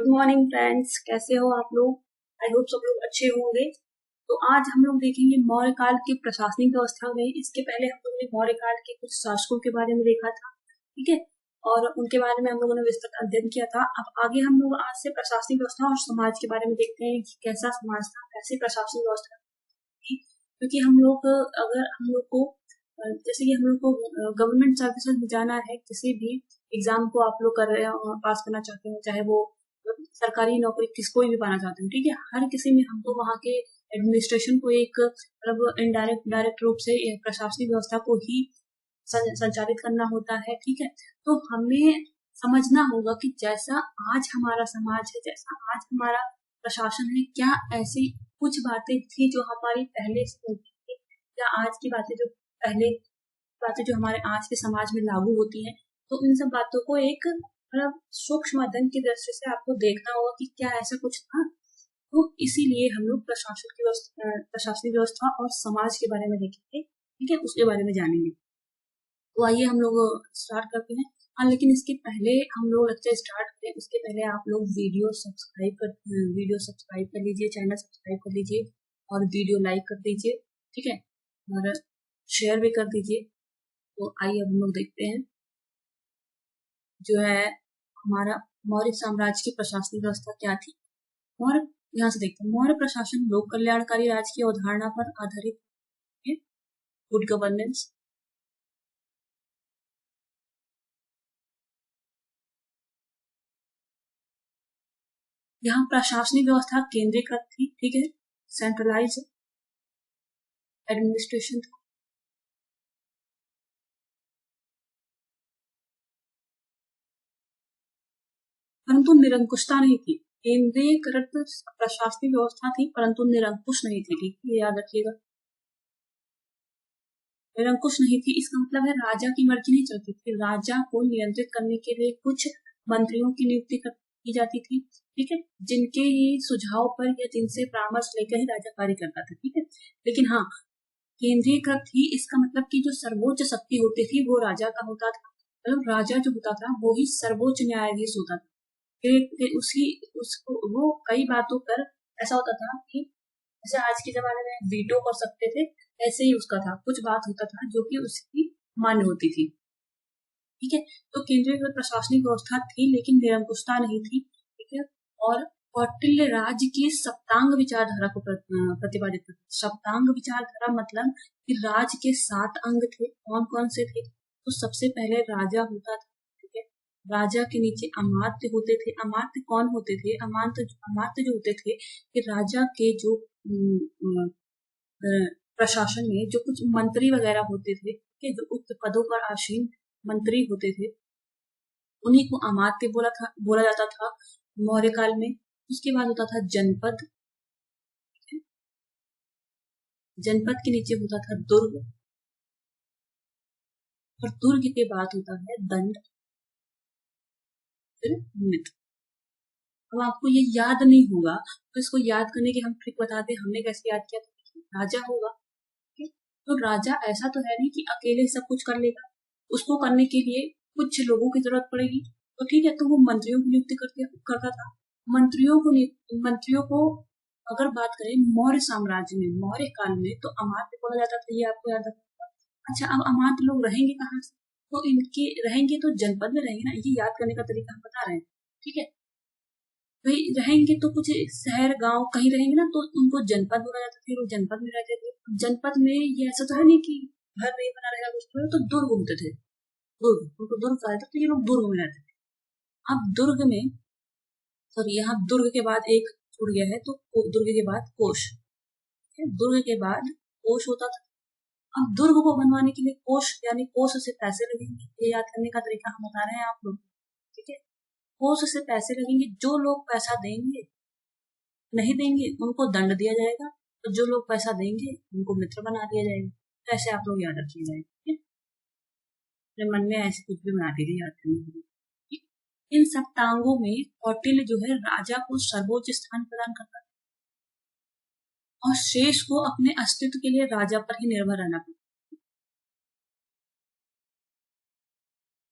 Good morning friends, कैसे हो आप लोग। आई होप सब लोग अच्छे होंगे। तो आज हम लोग देखेंगे मौर्य काल की प्रशासनिक व्यवस्था में। इसके पहले हम लोगों ने मौर्य काल के कुछ शासकों के बारे में देखा था, ठीक है, और उनके बारे में हम लोगों ने विस्तृत अध्ययन किया था। अब आगे हम लोग आज से प्रशासनिक व्यवस्था और समाज के बारे में देखते हैं कि कैसा समाज था, कैसी प्रशासनिक व्यवस्था थी। क्योंकि हम लोग अगर हम लोग को जैसे कि हम लोग को गवर्नमेंट सर्विसेज में जाना है, किसी भी एग्जाम को आप लोग कर रहे हैं और पास करना चाहते हैं, चाहे वो सरकारी नौकरी कोई भी पाना चाहते हैं, ठीक है, हर किसी में हमको वहाँ के एडमिनिस्ट्रेशन को एक मतलब इनडायरेक्ट डायरेक्ट रूप से प्रशासनिक व्यवस्था को ही संचालित करना होता है, ठीक है। तो हमें समझना होगा कि जैसा आज हमारा समाज है, जैसा आज हमारा प्रशासन है, क्या ऐसी कुछ बातें थी जो हमारी पहले से होती थी, या आज की बातें जो पहले बातें जो हमारे आज के समाज में लागू होती हैं। तो इन सब बातों को एक मतलब सूक्ष्म अध्ययन की दृष्टि से आपको देखना होगा कि क्या ऐसा कुछ था। तो इसीलिए हम लोग प्रशासनिक व्यवस्था और समाज के बारे में देखेंगे, ठीक है, उसके बारे में जानेंगे। तो आइए हम लोग स्टार्ट करते हैं। हाँ, लेकिन इसके पहले हम लोग लेक्चर स्टार्ट करें उसके पहले आप लोग वीडियो सब्सक्राइब कर लीजिए, चैनल सब्सक्राइब कर लीजिए और वीडियो लाइक कर दीजिए, ठीक है, और शेयर भी कर दीजिए। तो आइए हम लोग देखते हैं जो है हमारा मौर्य साम्राज्य की प्रशासनिक व्यवस्था क्या थी। और यहाँ से देखते हैं, मौर्य प्रशासन लोक कल्याणकारी राज्य की अवधारणा पर आधारित है, गुड गवर्नेंस। यहाँ प्रशासनिक व्यवस्था केंद्रीकृत थी, ठीक है, सेंट्रलाइज एडमिनिस्ट्रेशन था। परंतु निरंकुशता नहीं थी। केंद्रीकृत प्रशासनिक व्यवस्था थी परंतु निरंकुश नहीं थी, ठीक है, याद रखिएगा, निरंकुश नहीं थी। इसका मतलब है राजा की मर्जी नहीं चलती थी, राजा को नियंत्रित करने के लिए कुछ मंत्रियों की नियुक्ति की जाती थी, ठीक है, जिनके ही सुझाव पर या जिनसे परामर्श लेकर ही राजा कार्य करता था, ठीक है। लेकिन हाँ, केंद्रीकृत थी, इसका मतलब कि जो सर्वोच्च शक्ति होती थी वो राजा का होता था, मतलब राजा जो होता था वो ही सर्वोच्च न्यायाधीश होता था। फिर उसको वो कई बातों पर ऐसा होता था कि जैसे आज के जमाने में वीटो कर सकते थे, ऐसे ही उसका था, कुछ बात होता था जो कि उसकी मान्य होती थी, ठीक है। तो केंद्रीय प्रशासनिक व्यवस्था थी लेकिन निरंकुशता नहीं थी, ठीक है। और कौटिल्य राज्य की सप्तांग विचारधारा को प्रतिपादित करता। सप्तांग विचारधारा मतलब कि राज्य के 7 अंग थे, कौन कौन से थे। तो सबसे पहले राजा होता था, ठीक है, राजा के नीचे अमात्य होते थे। अमात्य कौन होते थे? अमात्य जो होते थे कि राजा के जो प्रशासन में जो कुछ मंत्री वगैरह होते थे, जो उच्च पदों पर आसीन मंत्री होते थे, उन्हीं को अमात्य बोला जाता था मौर्य काल में। उसके बाद होता था जनपद, जनपद के नीचे होता था दुर्ग, और दुर्ग के बाद होता है दंड, फिर मित्र। अब आपको ये याद नहीं होगा तो इसको याद करने की हम ट्रिक बताते हैं। हमने कैसे याद किया था? राजा होगा, तो राजा ऐसा तो है नहीं कि अकेले सब कुछ कर लेगा, उसको करने के लिए कुछ लोगों की जरूरत पड़ेगी, तो ठीक है, तो वो मंत्रियों की नियुक्ति करता था। मंत्रियों को अगर बात करें मौर्य साम्राज्य में, मौर्य काल में, तो अमात्य बोला जाता था, ये आपको याद रखना। अच्छा, अब अमात्य लोग रहेंगे कहाँ से? तो इनके रहेंगे तो जनपद में रहेंगे ना, ये याद करने का तरीका हम बता रहे हैं, ठीक है। वही रहेंगे तो कुछ शहर गांव कहीं रहेंगे ना, तो उनको जनपद बोला जाता था, वो जनपद में रहते थे। जनपद में ये ऐसा तो है नहीं कि घर नहीं बना रहेगा कुछ, तो दुर्ग होते थे, दुर्ग, उनको दुर्ग कहा जाता था, तो ये लोग दुर्ग में रहते थे। अब दुर्ग में, सॉरी, यहाँ दुर्ग के बाद एक छूट गया है, तो दुर्ग के बाद कोष, दुर्ग के बाद कोष होता था। अब दुर्ग को बनवाने के लिए कोष, यानी कोष से पैसे लगेंगे, ये याद करने का तरीका हम बता रहे हैं आप लोग, ठीक है। कोष से पैसे लगेंगे, जो लोग पैसा देंगे, नहीं देंगे उनको दंड दिया जाएगा, और जो लोग पैसा देंगे उनको मित्र बना दिया जाएगा। ऐसे आप लोग याद रखिएगा, ठीक है, अपने मन में ऐसे कुछ भी बना दीजिए याद करने के लिए। इन सप्तांगों में कौटिल्य जो है राजा को सर्वोच्च स्थान प्रदान करता है, और शेष को अपने अस्तित्व के लिए राजा पर ही निर्भर रहना पड़ता है।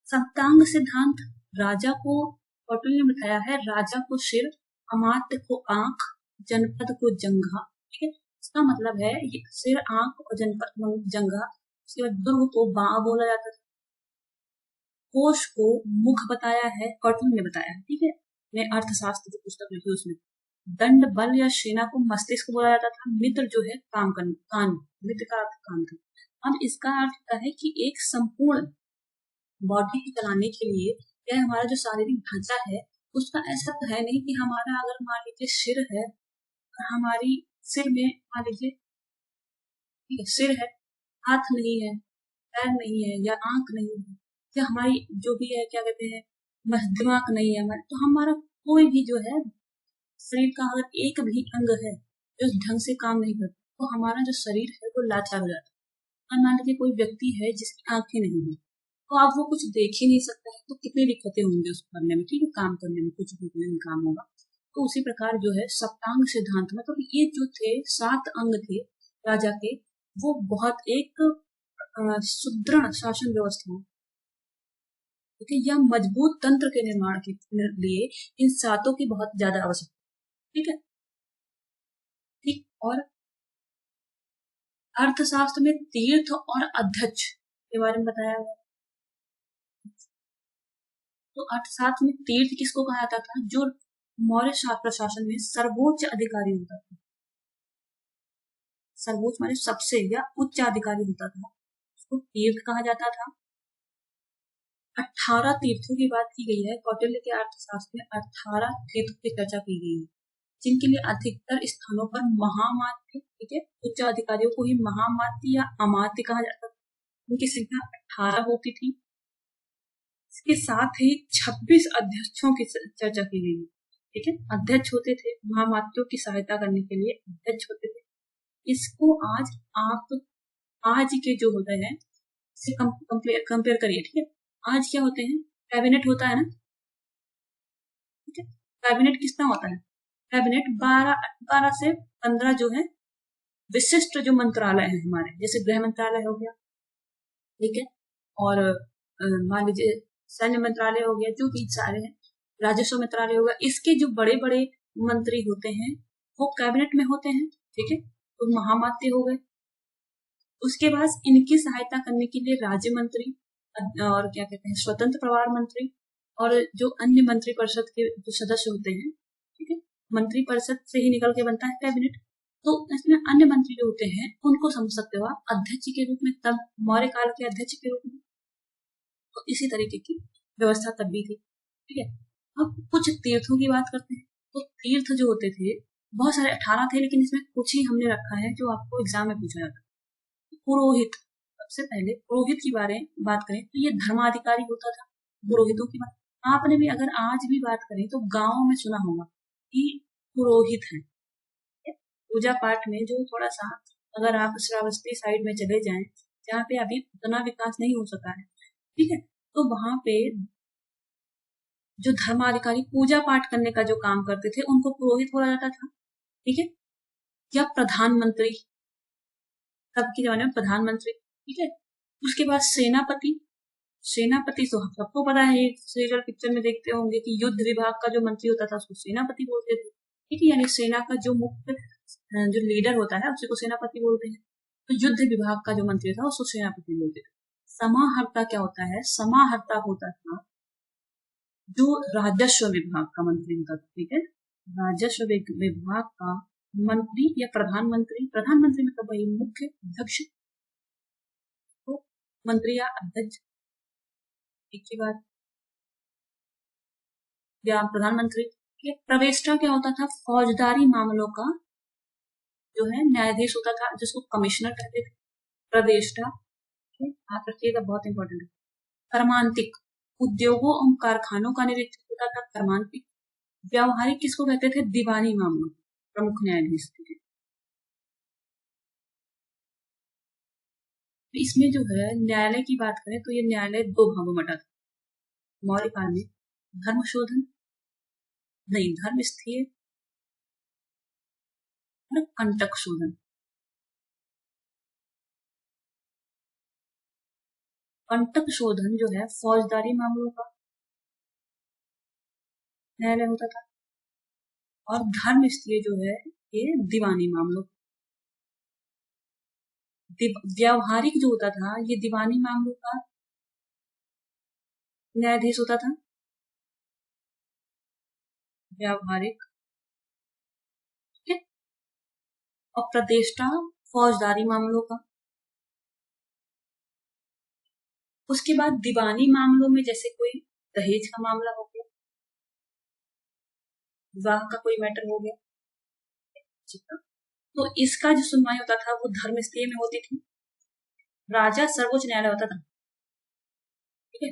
सप्तांग सिद्धांत राजा को कौटिल्य ने बताया है, राजा को सिर, अमात्य को आंख, जनपद को जंघा। ठीक है, इसका मतलब है ये सिर, आंख और जनपद को जंघा। उसके बाद दुर्ग को बाँ बोला जाता था। कोश को मुख बताया है, कौटिल्य ने बताया है। ठीक है, मैं अर्थशास्त्र की पुस्तक लिखी उसमें। दंड, बल या सेना को मस्तिष्क बोला जाता था। मित्र जो है कान, मित्र का अर्थ कान था। अब इसका अर्थ होता है कि एक संपूर्ण बॉडी को चलाने के लिए या हमारा जो शारीरिक ढांचा है उसका ऐसा तो है नहीं कि हमारा अगर मान लीजिए सिर है और हमारी सिर में मान लीजिए, ठीक है, सिर है, हाथ नहीं है, पैर नहीं है या आंख नहीं है या हमारी जो भी है क्या कहते हैं दिमाग नहीं है हमारे, तो हमारा कोई भी जो है शरीर का अगर एक भी अंग है जो ढंग से काम नहीं करता तो हमारा जो शरीर है वो लाचार हो जाता है। और मान लीजिए कोई व्यक्ति है जिसकी आंखें नहीं है तो आप वो कुछ देख ही नहीं सकता है, तो कितनी दिक्कतें होंगी उसको करने में, ठीक है, काम करने में, कुछ भी कोई भी काम होगा। तो उसी प्रकार जो है सप्तांग सिद्धांत में, तो ये जो थे 7 अंग थे राजा के, वो बहुत एक सुदृढ़ शासन व्यवस्था, ठीक है, या मजबूत तंत्र के निर्माण के लिए इन सातों की बहुत ज्यादा आवश्यकता, ठीक है। ठीक, और अर्थशास्त्र में तीर्थ और अध्यक्ष के बारे में बताया गया। तो अर्थशास्त्र में तीर्थ किसको कहा जाता था? जो मौर्य प्रशासन में सर्वोच्च अधिकारी होता था, सर्वोच्च माने सबसे या उच्च अधिकारी होता था, उसको तीर्थ कहा जाता था। 18 तीर्थों की बात की गई है कौटिल्य के अर्थशास्त्र में। 18 तीर्थों की चर्चा की गई है जिनके लिए अधिकतर स्थानों पर महामात्य, ठीक है, उच्च अधिकारियों को ही महामात्य या अमात्य कहा जाता था। उनकी संख्या 18 होती थी। इसके साथ ही 26 अध्यक्षों की चर्चा की गई है, ठीक है। अध्यक्ष होते थे महामात्यों की सहायता करने के लिए, अध्यक्ष होते थे। इसको आज आप आज के जो होते हैं से कंपेयर करिए, ठीक है। आज क्या होते हैं, कैबिनेट होता है ना, ठीक है। कैबिनेट कितना होता है? कैबिनेट 12 से 15 जो है विशिष्ट जो मंत्रालय है हमारे, जैसे गृह मंत्रालय हो गया, ठीक है, और मान लीजिए सैन्य मंत्रालय हो गया, जो भी सारे हैं, राजस्व मंत्रालय हो गया, इसके जो बड़े बड़े मंत्री होते हैं वो कैबिनेट में होते हैं, ठीक है, तो महामात्य हो गए। उसके बाद इनकी सहायता करने के लिए राज्य मंत्री और क्या कहते हैं स्वतंत्र प्रभार मंत्री और जो अन्य मंत्री परिषद के जो सदस्य होते हैं, ठीक है, मंत्री परिषद से ही निकल के बनता है कैबिनेट। तो इसमें अन्य मंत्री जो होते हैं उनको समझ सकते हो आप अध्यक्ष के रूप में, तब मौर्य काल के अध्यक्ष के रूप में। तो इसी तरीके की व्यवस्था तब भी थी, ठीक है। अब कुछ तीर्थों की बात करते हैं। तो तीर्थ जो होते थे बहुत सारे 18 थे, लेकिन इसमें कुछ ही हमने रखा है जो आपको एग्जाम में पूछा जाता है। पुरोहित, सबसे पहले पुरोहित की बात करें तो ये धर्माधिकारी होता था। पुरोहितों की बात आपने भी अगर आज भी बात करें तो गाँव में सुना होगा कि पुरोहित है। पूजा पाठ में जो थोड़ा सा, अगर आप श्रावस्ती साइड में चले जाएं जहाँ पे अभी उतना विकास नहीं हो सका है, ठीक है, तो वहां पे जो धर्माधिकारी पूजा पाठ करने का जो काम करते थे उनको पुरोहित बोला जाता था, ठीक है। या प्रधानमंत्री, तब के जमाने में प्रधानमंत्री, ठीक है। उसके बाद सेनापति, सेनापति तो हम सबको पता है, सीरियल पिक्चर में देखते होंगे कि युद्ध विभाग का जो मंत्री होता था उसको सेनापति बोलते थे, ठीक है, यानी सेना का जो मुख्य जो लीडर होता है उसी को सेनापति बोलते हैं। तो युद्ध विभाग का जो मंत्री था उसको सेनापति बोलते थे। समाहर्ता क्या होता है? समाहर्ता होता था जो राजस्व विभाग का मंत्री होता था, ठीक है, राजस्व विभाग का मंत्री या प्रधानमंत्री। प्रधानमंत्री मतलब वही मुख्य अध्यक्ष, तो मंत्री या अध्यक्ष एक ही बात, या प्रधानमंत्री। प्रवेष्टा क्या होता था? फौजदारी मामलों का जो है न्यायाधीश होता था, जिसको कमिश्नर कहते थे। प्रवेष्टा, आप रखिएगा, बहुत इंपॉर्टेंट है। कर्मांतिक, उद्योगों और कारखानों का निरीक्षक होता था कर्मांतिक। व्यावहारिक किसको कहते थे? दीवानी मामलों प्रमुख न्यायाधीश थे। इसमें जो है न्यायालय की बात करें तो ये न्यायालय 2 भागों में बटा था मौर्य काल में। धर्म शोधन, नहीं, धर्म स्थीय और कंटक शोधन। कंटक शोधन जो है फौजदारी मामलों का, न्यायालय होता था। और धर्म स्थलीय जो है ये दीवानी मामलों, व्यावहारिक जो होता था ये दीवानी मामलों का न्यायाधीश होता था। व्यावहारिक, ठीक है। और प्रतिष्ठा फौजदारी मामलों का। उसके बाद दीवानी मामलों में जैसे कोई दहेज का मामला हो गया, विवाह का कोई मैटर हो गया, ठीक है, तो इसका जो सुनवाई होता था वो धर्म स्थलीय में होती थी। राजा सर्वोच्च न्यायालय होता था, ठीक है।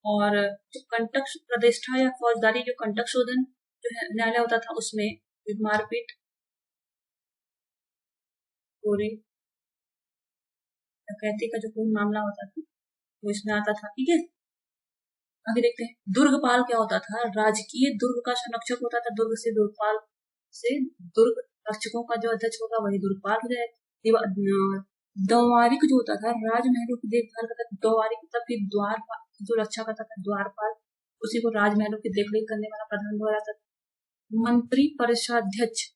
और जो कंटक प्रतिष्ठा या फौजदारी जो कंटक शोधन जो है न्यायालय होता था उसमें मारपीट, चोरी, डकैती का जो कोई मामला होता था वो इसमें आता था, ठीक है। आगे देखते हैं दुर्गपाल क्या होता था। राजकीय दुर्ग का संरक्षक होता था। दुर्ग से दुर्गपाल से दुर्ग रक्षकों का जो अध्यक्ष होगा वही दुर्गपाल हो जाए। द्वारिक जो होता था राजमहलों की देखभाल करता था। द्वारिक मतलब कि द्वार जो रक्षा करता था, द्वारपाल, उसी को राजमहलों की देखरेख करने वाला प्रधान बोला जाता था। मंत्री परिषदाध्यक्ष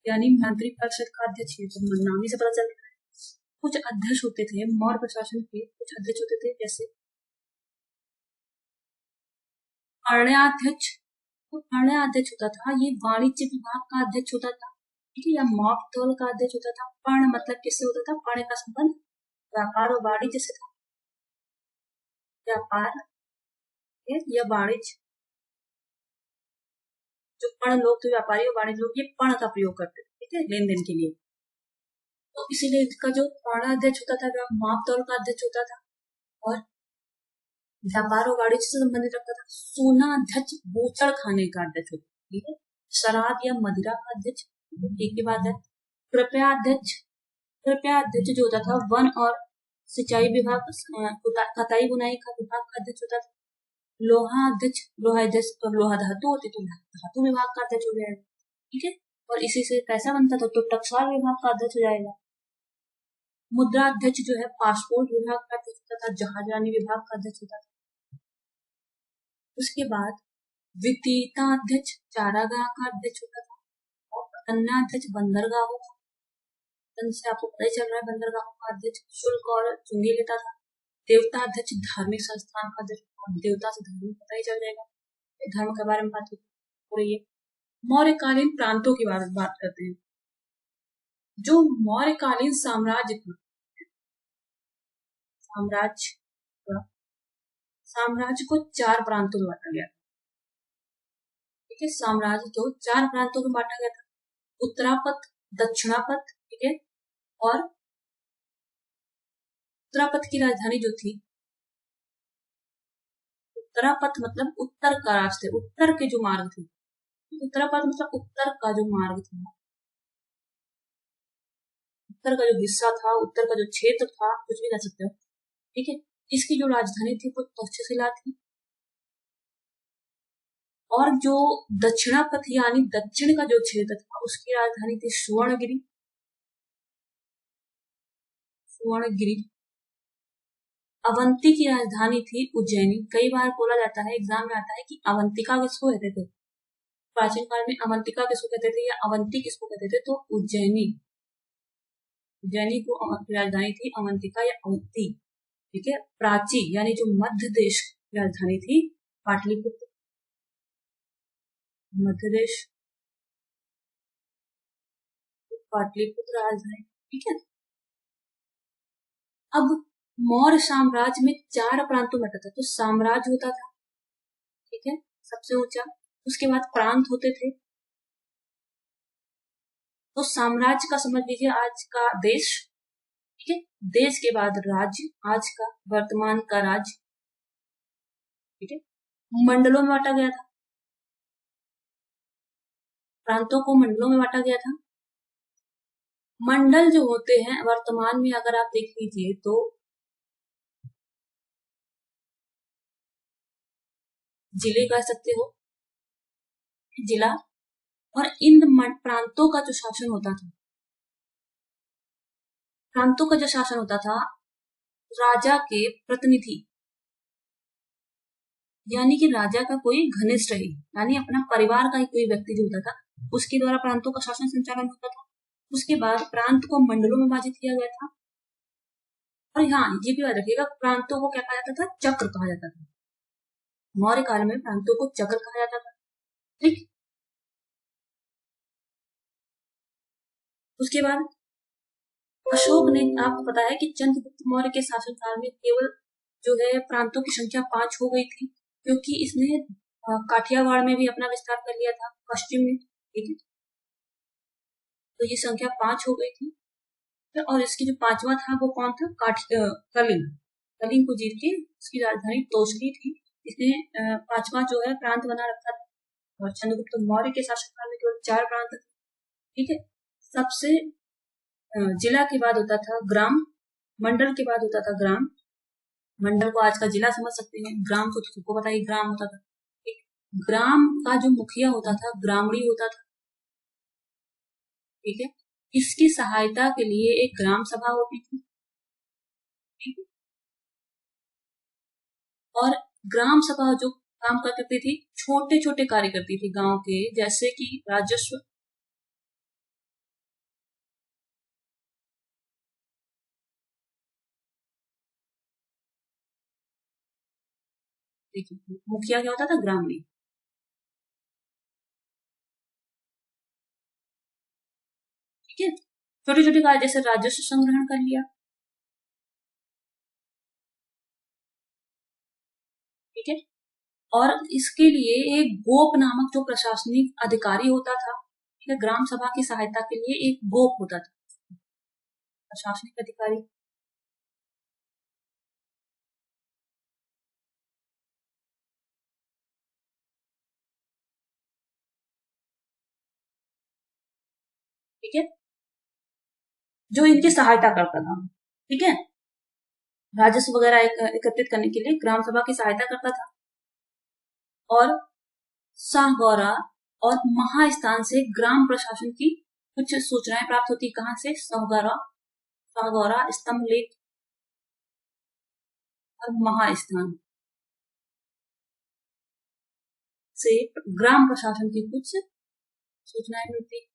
यानी मंत्री परिषद का अध्यक्ष, तो नाम ही से पता चल रहा है। कुछ अध्यक्ष होते थे मौर्य प्रशासन के, कुछ अध्यक्ष होते थे जैसे अरण्याध्यक्ष। तो अरण्याध्यक्ष होता था ये वाणिज्य विभाग का अध्यक्ष होता था, ठीक है, या मॉप तौल का अध्यक्ष होता था। पर्ण मतलब किससे होता था? पर्ण का संबंध व्यापार और वाणिज्य से था। व्यापार या वाणिज्य, जो पर्ण लोग थे व्यापारी और वाणिज्य लोग ये पर्ण का प्रयोग करते थे, ठीक है, लेन देन के लिए। तो इसीलिए इसका जो पर्ण अध्यक्ष होता था वह माप तौल का अध्यक्ष होता था और व्यापार और वाणिज्य से संबंधित रखता था। सोना अध्यक्ष बोचड़ खाने का अध्यक्ष होता था, ठीक है। शराब या मदिरा का अध्यक्ष, एक के बाद है। कृपया अध्यक्ष, कृपया अध्यक्ष जो होता था वन और सिंचाई विभाग, कताई बुनाई का विभाग का अध्यक्ष होता था। लोहा अध्यक्ष, लोहा अध्यक्ष तो लोहा धातु होती तो धातु विभाग का अध्यक्ष हो जाएगा, ठीक है। और इसी से पैसा बनता था तो टकसाल विभाग का अध्यक्ष हो जाएगा। मुद्रा अध्यक्ष जो है पासपोर्ट विभाग का अध्यक्ष होता था। जहाजरानी विभाग का अध्यक्ष होता था। उसके बाद वित्तीयता अध्यक्ष चारागाह का अध्यक्ष होता था और अन्य अध्यक्ष बंदरगाहों का, से आपको पता ही चल रहा है बंदरगाहों का अध्यक्ष शुल्क और चुंगी लेता था। देवता अध्यक्ष धार्मिक संस्थान का अध्यक्ष, देवता से धर्म पता ही चल जाएगा, धर्म के बारे में बात हो रही है। मौर्यकालीन प्रांतों की बात करते हैं। जो मौर्यकालीन साम्राज्य था, साम्राज्य को 4 प्रांतों में बांटा गया, ठीक है। साम्राज्य को 4 प्रांतों में बांटा गया था। उत्तरापथ, दक्षिणापथ, ठीक है। और उत्तरापथ की राजधानी जो थी, उत्तरापथ मतलब उत्तर का रास्ते, उत्तर के जो मार्ग थे, उत्तरापथ मतलब उत्तर का जो मार्ग था, उत्तर का जो हिस्सा था, उत्तर का जो क्षेत्र था, कुछ भी कह सकते हो, ठीक है। इसकी जो राजधानी थी वो तक्षशिला थी। और जो दक्षिणापथ यानी दक्षिण का जो क्षेत्र था उसकी राजधानी थी सुवर्णगिरी। सुवर्णगिरी। अवंती की राजधानी थी उज्जैनी। कई बार बोला जाता है, एग्जाम में आता है कि अवंतिका किसको कहते थे, प्राचीन काल में अवंतिका किसको कहते थे या अवंती किसको कहते थे, तो उज्जैनी, उज्जैनी को राजधानी थी अवंतिका या अवंती, ठीक है। प्राची यानी जो मध्य देश की राजधानी थी पाटलिपुत्र, मध्य देश पाटलिपुत्र राजधानी, ठीक है। अब मौर्य साम्राज्य में 4 प्रांतों में था, तो साम्राज्य होता था, ठीक है, सबसे ऊंचा। उसके बाद प्रांत होते थे। तो साम्राज्य का समझ लीजिए आज का देश, ठीक है। देश के बाद राज्य, आज का वर्तमान का राज्य, ठीक है। मंडलों में बांटा गया था, प्रांतों को मंडलों में बांटा गया था। मंडल जो होते हैं वर्तमान में अगर आप देख लीजिए तो जिले कह सकते हो, जिला। और इन प्रांतों का जो शासन होता था, प्रांतों का जो शासन होता था राजा के प्रतिनिधि, यानी कि राजा का कोई घनिष्ठ ही, यानी अपना परिवार का ही कोई व्यक्ति जो होता था, उसके द्वारा प्रांतों का शासन संचालन होता था। उसके बाद प्रांत को मंडलों में विभाजित किया गया था। और यहाँ ये भी याद रखिएगा, प्रांतों को क्या कहा जाता था? चक्र कहा जाता था। मौर्य काल में प्रांतों को चक्र कहा जाता था। ठीक। उसके बाद अशोक ने, आपको पता है कि चंद्रगुप्त मौर्य के शासनकाल में केवल जो है प्रांतों की संख्या 5 हो गई थी, क्योंकि इसने काठियावाड़ में भी अपना विस्तार कर लिया था, पश्चिम में। ठीक है, तो ये संख्या 5 हो गई थी। और इसकी जो 5वां था वो कौन था? कलिंग। कलिंग को जीत के इसकी राजधानी तोशली थी। इसने 5वां जो है प्रांत बना रखा था। और चंद्रगुप्त मौर्य के शासनकाल में केवल 4 प्रांत थे। ठीक है, सबसे जिला के बाद होता था ग्राम, मंडल के बाद होता था ग्राम। मंडल को आज का जिला समझ सकते हैं, ग्राम को तो सबको पता ही ग्राम होता था। ठीक? ग्राम का जो मुखिया होता था ग्रामणी होता था। ठीक है, इसकी सहायता के लिए एक ग्राम सभा होती थी। ठीक है? और ग्राम सभा जो काम कर करती थी, छोटे छोटे कार्य करती थी गांव के, जैसे कि राजस्व, देखिए मुखिया क्या होता था? ग्रामीण। ठीक है, छोटे छोटे कार्य जैसे राजस्व संग्रहण कर लिया। ठीक है, और इसके लिए एक गोप नामक जो प्रशासनिक अधिकारी होता था, ठीक है, ग्राम सभा की सहायता के लिए एक गोप होता था, प्रशासनिक अधिकारी। ठीक है, जो इनकी सहायता करता था। ठीक है, राजस्व वगैरह एकत्रित करने के लिए ग्राम सभा की सहायता करता था। और साहगौरा और महास्थान से ग्राम प्रशासन की कुछ सूचनाएं प्राप्त होती, कहां से? साहगौरा, साहगौरा, स्तंभ लेख और महास्थान से ग्राम प्रशासन की कुछ सूचनाएं मिलती।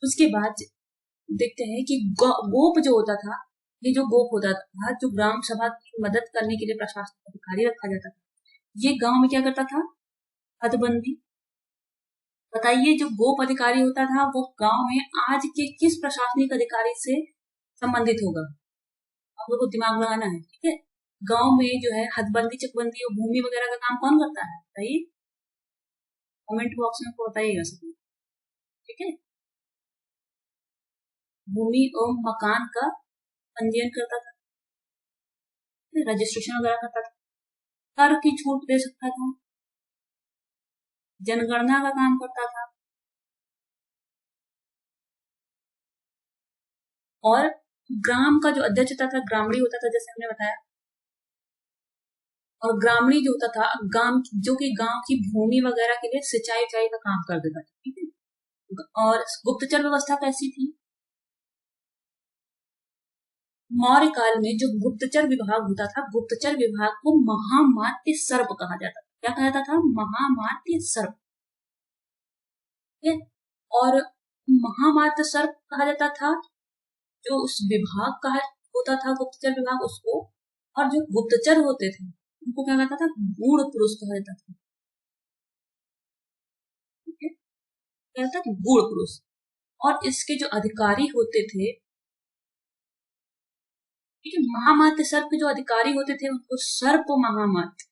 उसके बाद देखते हैं कि गोप जो होता था, ये जो गोप होता था, जो ग्राम सभा की मदद करने के लिए प्रशासनिक अधिकारी रखा जाता था, ये गांव में क्या करता था? हदबंदी। बताइए, जो गोप अधिकारी होता था वो गांव में आज के किस प्रशासनिक अधिकारी से संबंधित होगा? आप लोग को दिमाग लगाना है। ठीक है, गांव में जो है हदबंदी, चकबंदी और भूमि वगैरह का काम कौन करता है? बताइए, कमेंट बॉक्स में बताइएगा सब। ठीक है, भूमि और मकान का पंजीयन करता था, रजिस्ट्रेशन वगैरह करता था, कर की छूट दे सकता था, जनगणना का काम करता था, और ग्राम का जो अध्यक्ष होता था ग्रामणी होता था, जैसे हमने बताया। और ग्रामणी जो होता था गांव, जो कि गांव की भूमि वगैरह के लिए सिंचाई उचाई का काम कर देता था। ठीक है, और गुप्तचर व्यवस्था कैसी थी? मौर्य काल में जो गुप्तचर विभाग होता था, गुप्तचर विभाग को महामात्य सर्प कहा जाता था। क्या कहा जाता था? महामात्य सर्प। ठीक है, और महामात्य सर्प कहा जाता था जो उस विभाग का होता था, गुप्तचर विभाग, उसको। और जो गुप्तचर होते थे उनको क्या कहता था? गूढ़ पुरुष कहा जाता था। ठीक है, क्या कहता था? गूढ़ पुरुष। और इसके जो अधिकारी होते थे, ठीक है, महामात्य सर्प के जो अधिकारी होते थे उनको सर्प महामात्य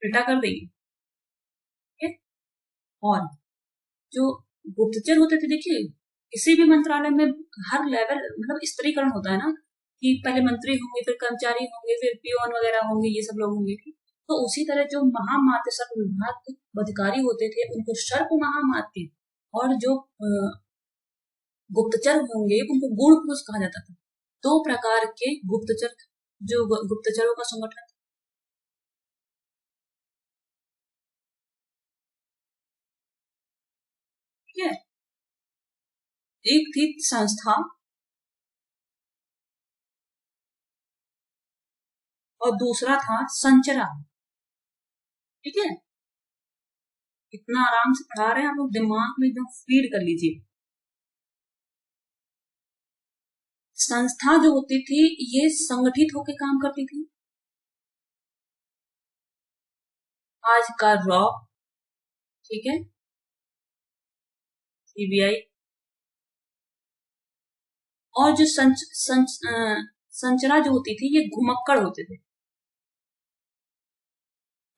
उल्टा कर देंगे। ठीक है, और जो गुप्तचर होते थे, देखिए किसी भी मंत्रालय में हर लेवल, मतलब स्तरीकरण होता है ना, कि पहले मंत्री होंगे, फिर कर्मचारी होंगे, फिर पियोन वगैरह होंगे, ये सब लोग होंगे। तो उसी तरह जो महामात्य सर्प विभाग के अधिकारी होते थे उनको सर्प महामात्य, और जो गुप्तचर होंगे उनको गूढ़ पुरुष कहा जाता था। दो प्रकार के गुप्तचर, जो गुप्तचरों का संगठन। ठीक है, एक थी संस्था और दूसरा था संचरा। ठीक है, इतना आराम से पढ़ा रहे हैं, आप लोग दिमाग में एकदम फीड कर लीजिए। संस्था जो होती थी ये संगठित होकर काम करती थी। आज का रॉ, ठीक है, सीबीआई, और जो संचरा जो होती थी ये घुमक्कड़ होते थे।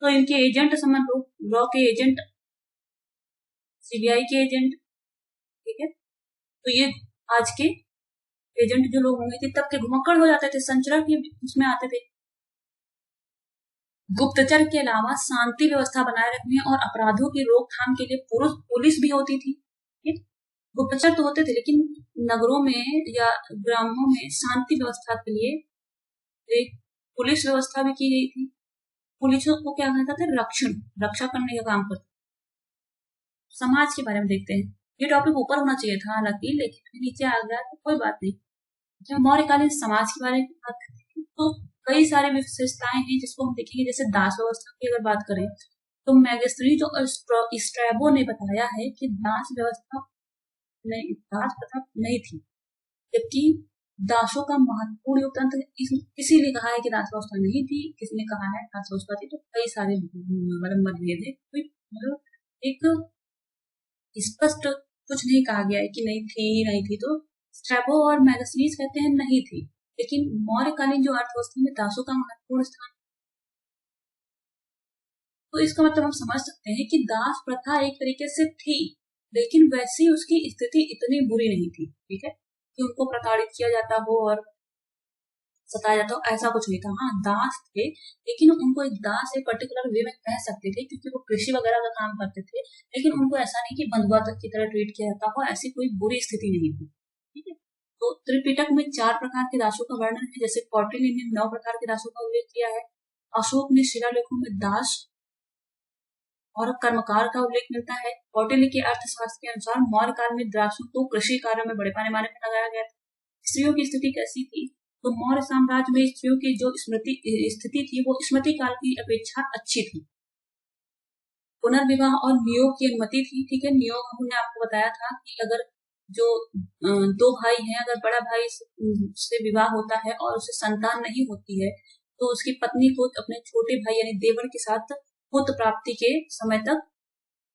तो इनके एजेंट समझ लो, रॉ के एजेंट, सीबीआई के एजेंट, ठीक है। तो ये आज के एजेंट जो लोग होंगे थे तब के घुमक्कड़ हो जाते थे, संचरा के उसमें आते थे। गुप्तचर के अलावा शांति व्यवस्था बनाए रखने और अपराधों की रोकथाम के लिए पुलिस भी होती थी। ठीक, गुप्तचर तो होते थे लेकिन नगरों में या ग्रामों में शांति व्यवस्था के लिए एक पुलिस व्यवस्था भी की गई थी। पुलिस को क्या कहता था, रक्षा करने का काम करता। समाज के बारे में देखते हैं। ये टॉपिक ऊपर होना चाहिए था हालांकि, लेकिन नीचे आ गया तो कोई बात नहीं। जब मौर्यकालीन समाज के बारे में बात करते हैं तो कई सारी विशेषताएं हैं जिसको हम देखेंगे। जैसे दास व्यवस्था की अगर बात करें तो मैगस्ट्री जो स्ट्रैबो ने बताया है कि दास प्रथा नहीं थी, जबकि दासों का महत्वपूर्ण योगदान था। इसीलिए कहा है कि दास व्यवस्था नहीं थी, किसने कहा है दास व्यवस्था थी, तो कई सारे मतभेद है। मतलब एक स्पष्ट कुछ नहीं कहा गया है कि नहीं थी नहीं थी। तो स्ट्रैबो और मैगस्टीनीज कहते हैं नहीं थी, लेकिन मौर्यकालीन जो अर्थव्यवस्था में दासों का महत्वपूर्ण स्थान। तो इसका मतलब हम समझ सकते हैं कि दास प्रथा एक तरीके से थी, लेकिन वैसी उसकी स्थिति इतनी बुरी नहीं थी। ठीक है, कि उनको प्रताड़ित किया जाता हो और सताया जाता हो, ऐसा कुछ नहीं था। हाँ, दास थे, लेकिन उनको एक दास एक पर्टिकुलर वे में कह सकते थे क्योंकि वो कृषि वगैरह का काम करते थे, लेकिन उनको ऐसा नहीं कि बंधुआ तक की तरह ट्रीट किया जाता हो, ऐसी कोई बुरी स्थिति नहीं थी। ठीक है, तो त्रिपिटक में 4 प्रकार के दासों का वर्णन है। जैसे कौटिल्य ने 9 प्रकार के दासों का उल्लेख किया है। अशोक ने शिलालेखों में दास और कर्मकार का उल्लेख मिलता है। कौटिल्य के अर्थशास्त्र के अनुसार मौर्य काल में दासों को कृषि कार्यों में बड़े पैमाने पर लगाया गया था। स्त्रियों की स्थिति कैसी थी, तो मौर्य साम्राज्य में स्त्रियों की जो स्थिति थी वो स्मृति काल की अपेक्षा अच्छी थी। पुनर्विवाह और नियोग की अनुमति थी। ठीक है, नियोग हमने आपको बताया था कि अगर जो 2 भाई हैं, अगर बड़ा भाई से विवाह होता है और उसे संतान नहीं होती है तो उसकी पत्नी को अपने छोटे भाई यानी देवर के साथ पुत्र प्राप्ति के समय तक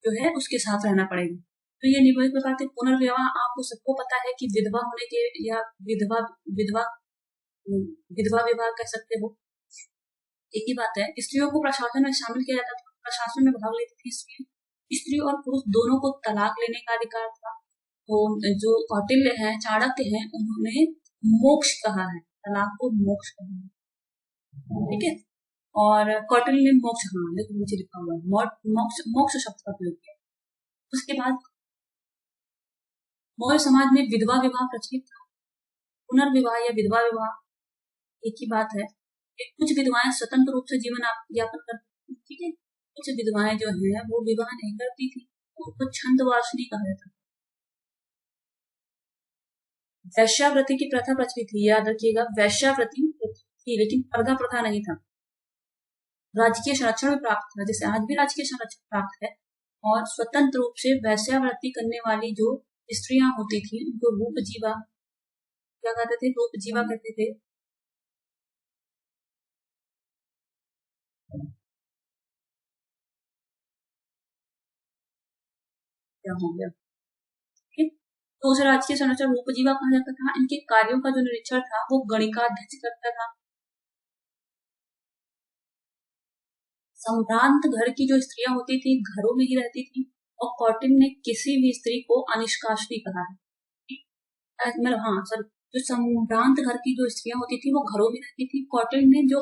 जो है उसके साथ रहना पड़ेगा। तो ये नियमित प्रकार के पुनर्विवाह आपको सबको पता है कि विधवा होने के या विधवा विधवा विधवा विवाह कह सकते हो, एक ही बात है। स्त्रियों को प्रशासन में शामिल किया जाता था, प्रशासन में भाग लेती थी स्त्रियां। स्त्री और पुरुष दोनों को तलाक लेने का अधिकार था। तो जो कौटिल्य है, चाणक्य है, उन्होंने मोक्ष कहा है, तलाक को मोक्ष कहा है। ठीक है, और कौटिल्य ने मोक्ष, हाँ देखो नीचे लिखा हुआ है मोक्ष शब्द का प्रयोग किया। उसके बाद मौर्य समाज में विधवा विवाह प्रचलित था। पुनर्विवाह या विधवा विवाह एक ही बात है। कुछ विधवाएं स्वतंत्र रूप से जीवन यापन करती थी। ठीक है, कुछ विधवाएं जो है वो विवाह नहीं करती थी, उनको छंदवासिनी कहा जाता था। वैश्यावृत्ति की प्रथा प्रचलित थी, याद रखिएगा, वैश्यावृत्ति थी लेकिन पर्दा प्रथा नहीं था। राजकीय संरक्षण भी प्राप्त था, जैसे आज भी राजकीय संरक्षण प्राप्त है। और स्वतंत्र रूप से वैश्यावृत्ति करने वाली जो स्त्रियां होती थी उनको रूपजीवा क्या कहते थे, रूपजीवा कहते थे। क्या हो गया, ठीक, तो उसे राजकीय संरक्षण रूपजीवा कहा जाता था। इनके कार्यों का जो निरीक्षण था वो गणिकाध्यक्ष करता था। सम्भ्रांत घर की जो स्त्रियां होती थी घरों में ही रहती थी, और कौटिल्य ने किसी भी स्त्री को अनिष्कासनी कहा है। मतलब हाँ सर, जो सम्भ्रांत घर की जो स्त्रियां होती थी वो घरों में रहती थी। कौटिल्य ने जो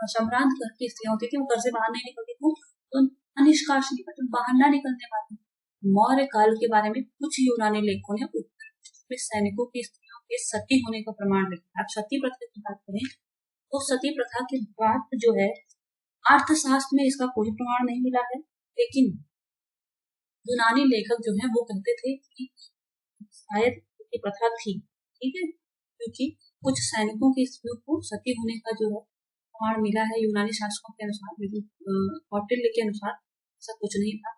सम्भ्रांत घर की स्त्रियां होती थी वो घर से बाहर नहीं निकलती थी, तो अनिष्कासनी मतलब बाहर ना निकलने वाली। मौर्य काल के बारे में कुछ यूनानी लेखकों ने उत्तर सैनिकों की स्त्रियों के सती होने का प्रमाण लिखा। अब सती प्रथा की बात करें तो सती प्रथा के बाद जो है अर्थशास्त्र में इसका कोई प्रमाण नहीं मिला है, लेकिन यूनानी लेखक जो है वो कहते थे कि शायद ये प्रथा थी। ठीक है, क्योंकि कुछ सैनिकों की स्त्रियों को सती होने का जो है प्रमाण मिला है यूनानी शासकों के अनुसार, लेकिन कौटिल्य के अनुसार ऐसा कुछ नहीं था।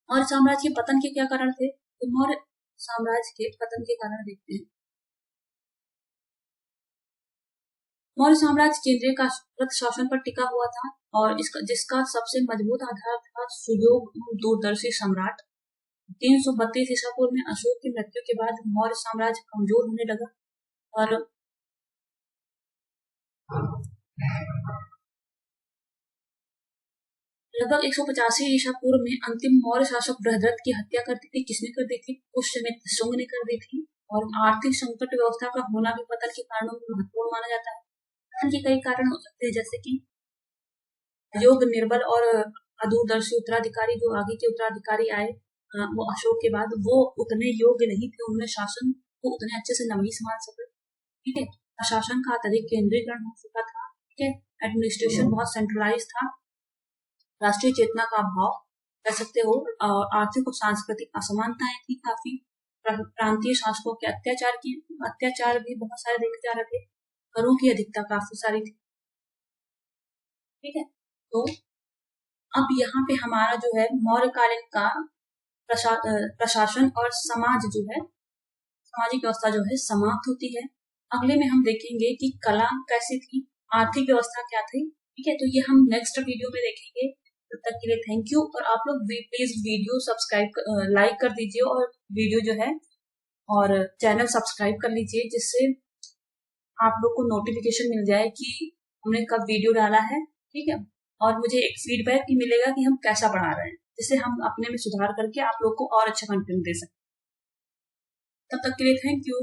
मौर्य साम्राज्य के पतन के क्या कारण थे? तो मौर्य साम्राज्य के पतन के कारण देखते हैं। मौर्य साम्राज्य केंद्रीय शासन पर टिका हुआ था और जिसका सबसे मजबूत आधार था सुयोग दूरदर्शी सम्राट। 332 ईसा पूर्व में अशोक की मृत्यु के बाद मौर्य साम्राज्य कमजोर होने लगा और लगभग 185 ईसा पूर्व में अंतिम मौर्य शासक बृहद्रथ की हत्या कर दी थी। किसने कर दी थी? पुष्यमित्र शुंग ने कर दी थी। और आर्थिक संकट व्यवस्था का होना भी पतन के कारणों में महत्वपूर्ण माना जाता है। पतन के कई कारण हो सकते हैं, जैसे कि अयोग्य, निर्बल और अदूरदर्शी उत्तराधिकारी। जो आगे के उत्तराधिकारी आए वो अशोक के बाद, वो उतने योग्य नहीं थे, उन्होंने शासन को उतने अच्छे से नहीं संभाल सके। ठीक है, प्रशासन का अत्यधिक केंद्रीकरण हो चुका था। ठीक है, एडमिनिस्ट्रेशन बहुत सेंट्रलाइज था। राष्ट्रीय चेतना का अभाव कह सकते हो। आर्थिक और सांस्कृतिक असमानताएं थी काफी। प्रांतीय शासकों के अत्याचार भी बहुत सारे देखे जा रहे थे। करों की अधिकता काफी सारी थी। ठीक है, तो अब यहाँ पे हमारा जो है मौर्यकालीन का प्रशासन और समाज जो है, सामाजिक व्यवस्था जो है समाप्त होती है। अगले में हम देखेंगे कि कला कैसी थी, आर्थिक व्यवस्था क्या थी। ठीक है, तो ये हम नेक्स्ट वीडियो में देखेंगे। तब तक के लिए थैंक यू। और आप लोग प्लीज वीडियो लाइक कर दीजिए और वीडियो जो है और चैनल सब्सक्राइब कर लीजिए, जिससे आप लोग को नोटिफिकेशन मिल जाए कि हमने कब वीडियो डाला है। ठीक है, और मुझे एक फीडबैक भी मिलेगा कि हम कैसा बना रहे हैं, जिससे हम अपने में सुधार करके आप लोग को और अच्छा कंटेंट दे सकते हैं। तब तक के लिए थैंक यू।